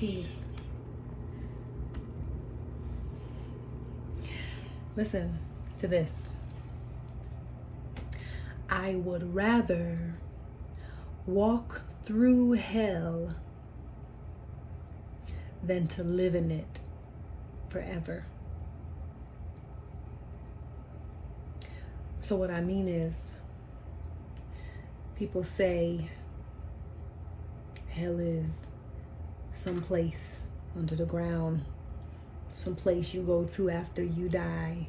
Peace. Listen to this. I would rather walk through hell than to live in it forever. So what I mean is, people say hell is someplace under the ground, someplace you go to after you die.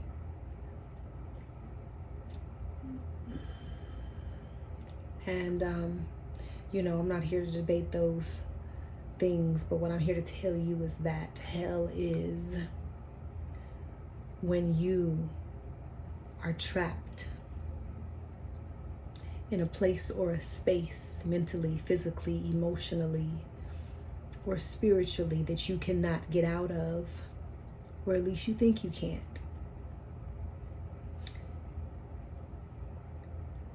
And, I'm not here to debate those things, but what I'm here to tell you is that hell is when you are trapped in a place or a space, mentally, physically, emotionally, or spiritually, that you cannot get out of, or at least you think you can't.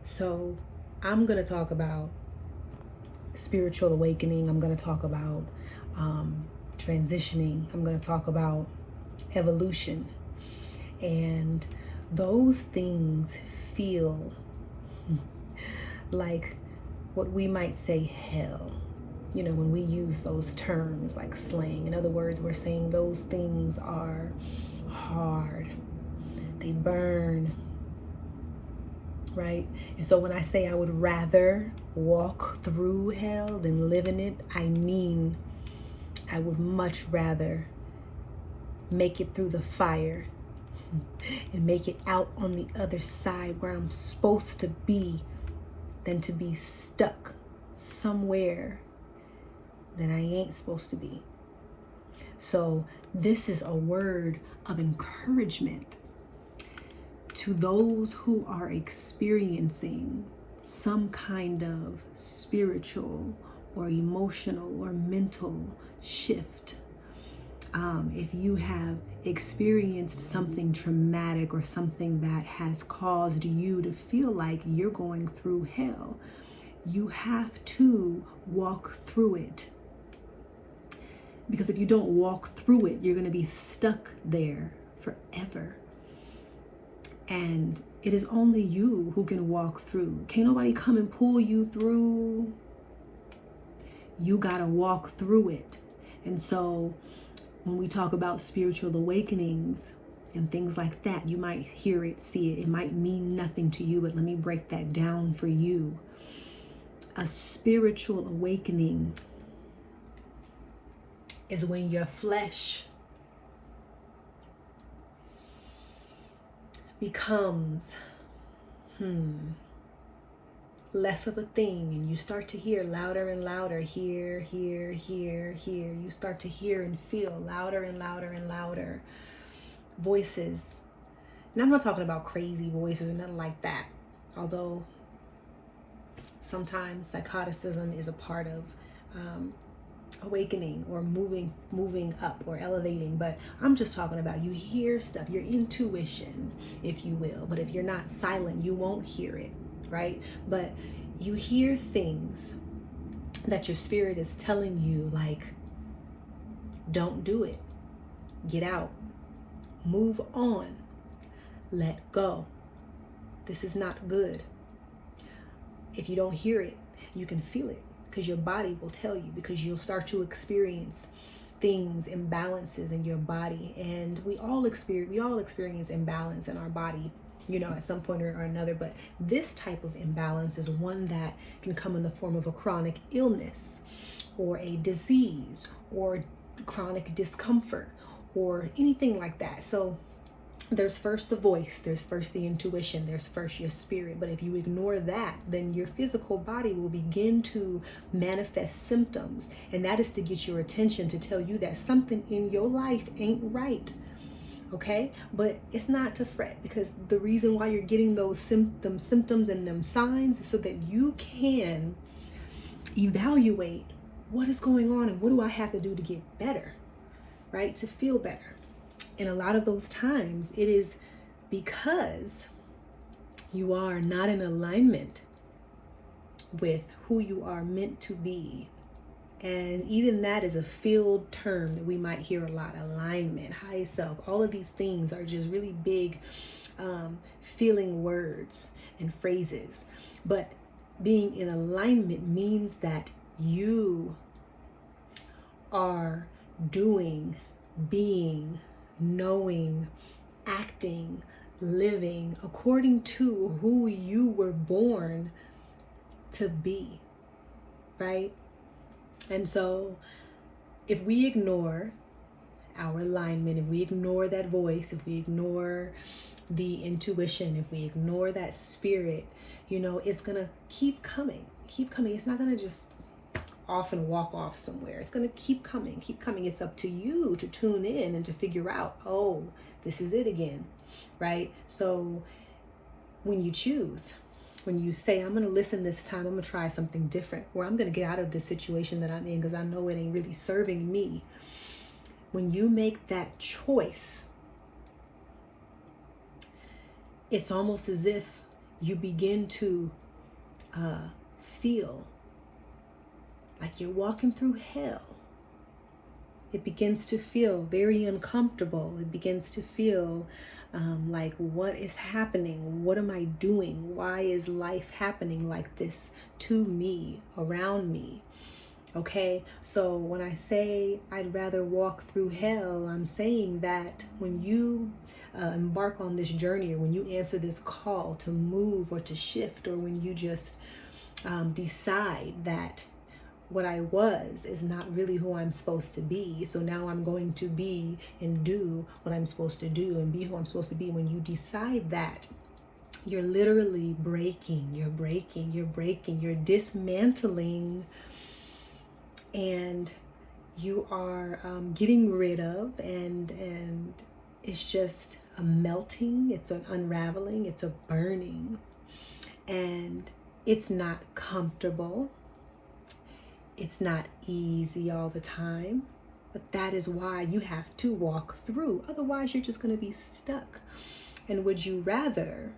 So I'm going to talk about spiritual awakening. I'm going to talk about transitioning. I'm going to talk about evolution. And those things feel like what we might say hell. When we use those terms like slang. In other words, we're saying those things are hard. They burn. Right? And so when I say I would rather walk through hell than live in it, I mean I would much rather make it through the fire and make it out on the other side where I'm supposed to be than to be stuck somewhere that I ain't supposed to be. So this is a word of encouragement to those who are experiencing some kind of spiritual or emotional or mental shift. If you have experienced something traumatic or something that has caused you to feel like you're going through hell, you have to walk through it. Because if you don't walk through it, you're going to be stuck there forever. And it is only you who can walk through. Can't nobody come and pull you through. You got to walk through it. And so when we talk about spiritual awakenings and things like that, you might hear it, see it. It might mean nothing to you, but let me break that down for you. A spiritual awakening is when your flesh becomes less of a thing, and you start to hear louder and louder, hear. You start to hear and feel louder and louder and louder voices. And I'm not talking about crazy voices or nothing like that, although sometimes psychoticism is a part of awakening or moving up or elevating. But I'm just talking about you hear stuff, your intuition, if you will. But if you're not silent, you won't hear it, right? But you hear things that your spirit is telling you, like, don't do it, get out, move on, let go. This is not good. If you don't hear it, you can feel it. Because your body will tell you, because you'll start to experience things, imbalances in your body. And we all experience imbalance in our body, at some point or another. But this type of imbalance is one that can come in the form of a chronic illness or a disease or chronic discomfort or anything like that. So there's first the voice, there's first the intuition, there's first your spirit. But if you ignore that, then your physical body will begin to manifest symptoms. And that is to get your attention, to tell you that something in your life ain't right. Okay? But it's not to fret, because the reason why you're getting those symptoms and them signs is so that you can evaluate what is going on and what do I have to do to get better, right? To feel better. And a lot of those times it is because you are not in alignment with who you are meant to be And even that is a field term that we might hear a lot. Alignment, high self, all of these things are just really big feeling words and phrases. But being in alignment means that you are doing, being, knowing, acting, living according to who you were born to be, right? And so if we ignore our alignment, if we ignore that voice, if we ignore the intuition, if we ignore that spirit, it's going to keep coming. It's not going to just off and walk off somewhere. It's going to keep coming. It's up to you to tune in and to figure out, oh, this is it again, right? So when you choose, when you say, I'm going to listen this time, I'm going to try something different, or I'm going to get out of this situation that I'm in because I know it ain't really serving me. When you make that choice, it's almost as if you begin to feel like you're walking through hell. It begins to feel very uncomfortable. It begins to feel like, what is happening? What am I doing? Why is life happening like this to me, around me? Okay, so when I say I'd rather walk through hell, I'm saying that when you embark on this journey, or when you answer this call to move or to shift, or when you just decide that what I was is not really who I'm supposed to be, so now I'm going to be and do what I'm supposed to do and be who I'm supposed to be. When you decide that, you're literally breaking, you're dismantling, and you are getting rid of, and it's just a melting, it's an unraveling, it's a burning, and it's not comfortable. It's not easy all the time, but that is why you have to walk through. Otherwise, you're just going to be stuck. And would you rather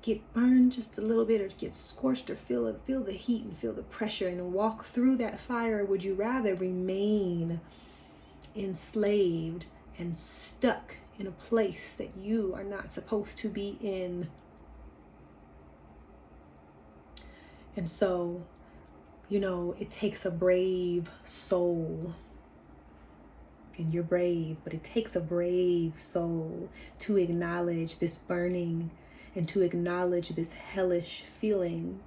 get burned just a little bit, or get scorched, or feel the heat and feel the pressure and walk through that fire? Or would you rather remain enslaved and stuck in a place that you are not supposed to be in? And so, it takes a brave soul, and you're brave, but it takes a brave soul to acknowledge this burning and to acknowledge this hellish feeling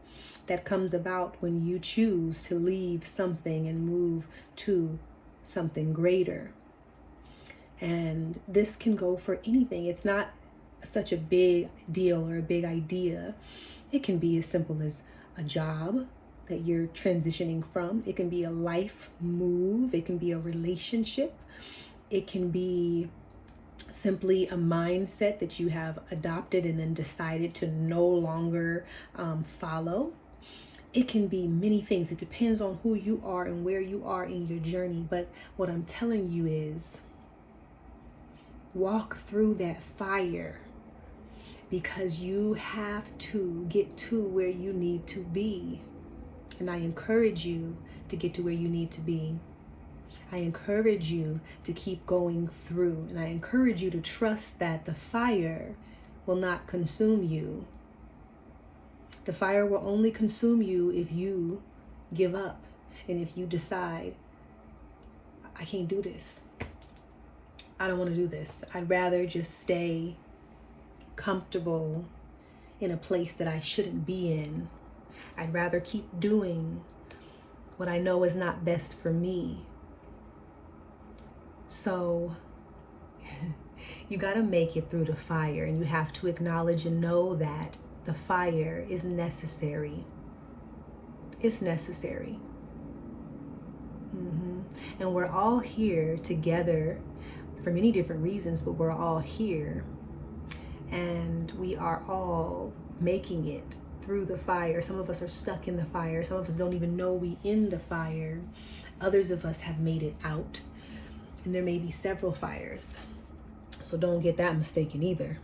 that comes about when you choose to leave something and move to something greater. And this can go for anything. It's not such a big deal or a big idea. It can be as simple as a job that you're transitioning from. It can be a life move. It can be a relationship. It can be simply a mindset that you have adopted and then decided to no longer follow. It can be many things. It depends on who you are and where you are in your journey. But what I'm telling you is, walk through that fire, because you have to get to where you need to be. And I encourage you to get to where you need to be. I encourage you to keep going through. And I encourage you to trust that the fire will not consume you. The fire will only consume you if you give up and if you decide, I can't do this. I don't want to do this. I'd rather just stay comfortable in a place that I shouldn't be in. I'd rather keep doing what I know is not best for me. So you got to make it through the fire, and you have to acknowledge and know that the fire is necessary. It's necessary. And we're all here together for many different reasons, but we're all here, and we are all making it through the fire. Some of us are stuck in the fire. Some of us don't even know we in the fire. Others of us have made it out, and there may be several fires. So don't get that mistaken either.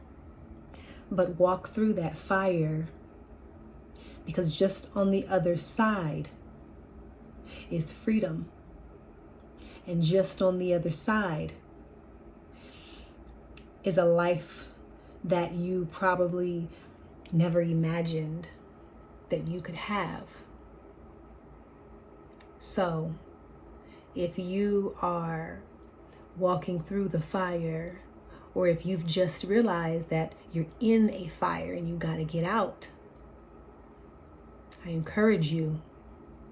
But walk through that fire, because just on the other side is freedom. And just on the other side is a life that you probably never imagined that you could have. So, if you are walking through the fire, or if you've just realized that you're in a fire and you got to get out, I encourage you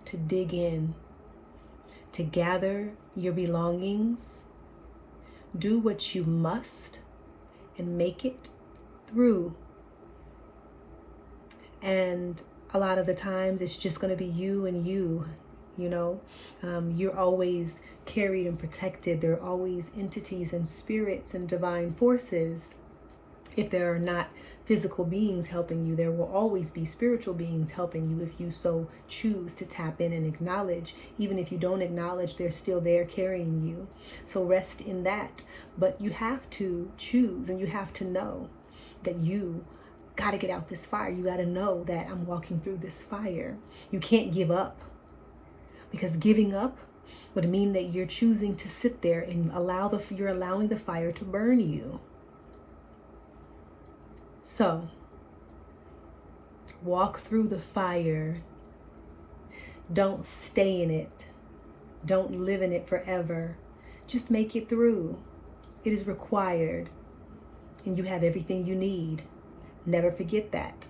to dig in, to gather your belongings, do what you must, and make it through. And a lot of the times it's just going to be you and you. You're always carried and protected. There are always entities and spirits and divine forces. If there are not physical beings helping you, there will always be spiritual beings helping you if you so choose to tap in and acknowledge. Even if you don't acknowledge, they're still there carrying you. So rest in that. But you have to choose, and you have to know that you got to get out this fire. You got to know that I'm walking through this fire. You can't give up, because giving up would mean that you're choosing to sit there and you're allowing the fire to burn you. So, walk through the fire. Don't stay in it. Don't live in it forever. Just make it through. It is required. And you have everything you need. Never forget that.